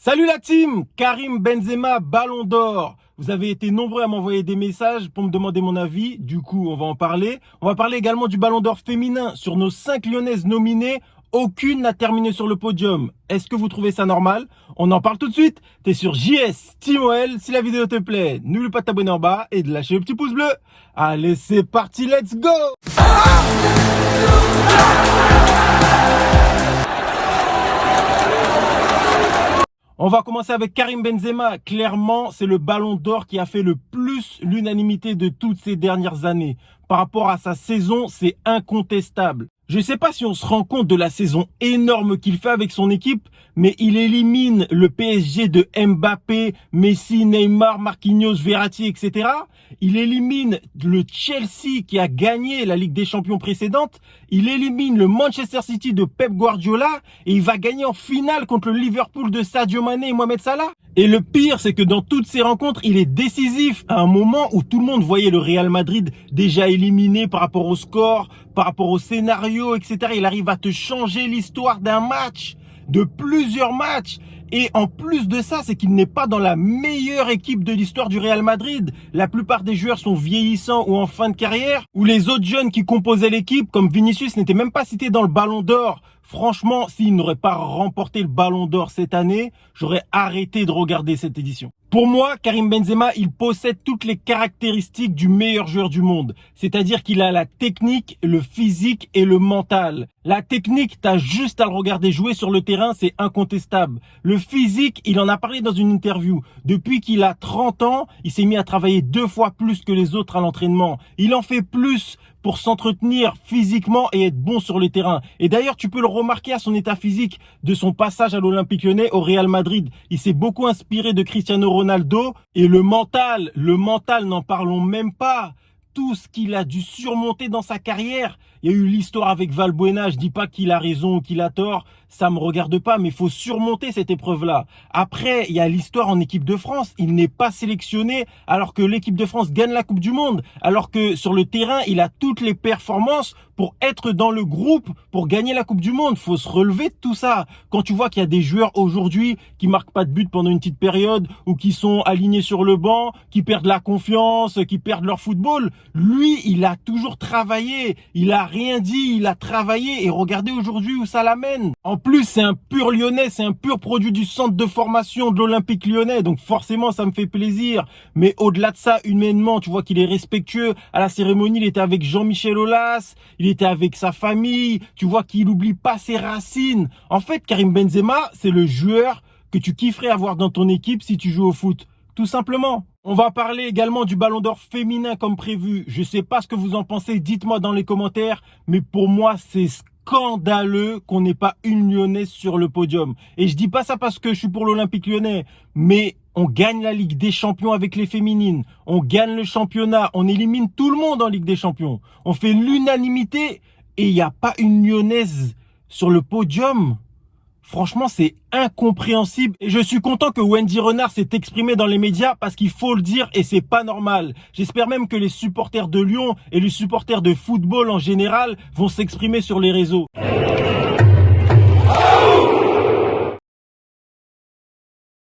Salut la team, Karim Benzema, Ballon d'Or. Vous avez été nombreux à m'envoyer des messages pour me demander mon avis. Du coup, on va en parler. On va parler également du Ballon d'Or féminin. Sur nos 5 Lyonnaises nominées, aucune n'a terminé sur le podium. Est-ce que vous trouvez ça normal? On en parle tout de suite. T'es sur JS Team OL. Si la vidéo te plaît, n'oublie pas de t'abonner en bas et de lâcher le petit pouce bleu. Allez, c'est parti, let's go! On va commencer avec Karim Benzema. Clairement, c'est le Ballon d'Or qui a fait le plus l'unanimité de toutes ces dernières années. Par rapport à sa saison, c'est incontestable. Je ne sais pas si on se rend compte de la saison énorme qu'il fait avec son équipe, mais il élimine le PSG de Mbappé, Messi, Neymar, Marquinhos, Verratti, etc. Il élimine le Chelsea qui a gagné la Ligue des Champions précédente. Il élimine le Manchester City de Pep Guardiola et il va gagner en finale contre le Liverpool de Sadio Mané et Mohamed Salah. Et le pire, c'est que dans toutes ces rencontres, il est décisif à un moment où tout le monde voyait le Real Madrid déjà éliminé par rapport au score, par rapport au scénario, etc. Il arrive à te changer l'histoire d'un match, de plusieurs matchs. Et en plus de ça, c'est qu'il n'est pas dans la meilleure équipe de l'histoire du Real Madrid. La plupart des joueurs sont vieillissants ou en fin de carrière, ou les autres jeunes qui composaient l'équipe, comme Vinicius, n'étaient même pas cités dans le Ballon d'Or. Franchement, s'il n'aurait pas remporté le Ballon d'Or cette année, j'aurais arrêté de regarder cette édition. Pour moi, Karim Benzema, il possède toutes les caractéristiques du meilleur joueur du monde. C'est-à-dire qu'il a la technique, le physique et le mental. La technique, t'as juste à le regarder jouer sur le terrain, c'est incontestable. Le physique, il en a parlé dans une interview. Depuis qu'il a 30 ans, il s'est mis à travailler 2 fois plus que les autres à l'entraînement. Il en fait plus pour s'entretenir physiquement et être bon sur le terrain. Et d'ailleurs, tu peux le remarquer à son état physique de son passage à l'Olympique Lyonnais au Real Madrid. Il s'est beaucoup inspiré de Cristiano Ronaldo. Et le mental, n'en parlons même pas. Tout ce qu'il a dû surmonter dans sa carrière. Il y a eu l'histoire avec Valbuena, je dis pas qu'il a raison ou qu'il a tort, ça me regarde pas, mais il faut surmonter cette épreuve-là. Après, il y a l'histoire en équipe de France, il n'est pas sélectionné alors que l'équipe de France gagne la Coupe du Monde, alors que sur le terrain, il a toutes les performances pour être dans le groupe, pour gagner la Coupe du Monde. Faut se relever de tout ça. Quand tu vois qu'il y a des joueurs aujourd'hui qui marquent pas de but pendant une petite période ou qui sont alignés sur le banc, qui perdent la confiance, qui perdent leur football, lui, il a toujours travaillé, il a rien dit, il a travaillé et regardez aujourd'hui où ça l'amène. En plus, c'est un pur Lyonnais, c'est un pur produit du centre de formation de l'Olympique Lyonnais, donc forcément ça me fait plaisir. Mais au-delà de ça, humainement, tu vois qu'il est respectueux. À la cérémonie, il était avec Jean-Michel Aulas, il était avec sa famille, tu vois qu'il n'oublie pas ses racines. En fait, Karim Benzema, c'est le joueur que tu kifferais avoir dans ton équipe si tu joues au foot, tout simplement. On va parler également du Ballon d'Or féminin comme prévu. Je sais pas ce que vous en pensez, dites-moi dans les commentaires, mais pour moi, c'est scandaleux qu'on n'ait pas une Lyonnaise sur le podium. Et je dis pas ça parce que je suis pour l'Olympique Lyonnais, mais on gagne la Ligue des Champions avec les féminines, on gagne le championnat, on élimine tout le monde en Ligue des Champions. On fait l'unanimité et il n'y a pas une Lyonnaise sur le podium. Franchement, c'est incompréhensible et je suis content que Wendy Renard s'est exprimée dans les médias parce qu'il faut le dire et c'est pas normal. J'espère même que les supporters de Lyon et les supporters de football en général vont s'exprimer sur les réseaux.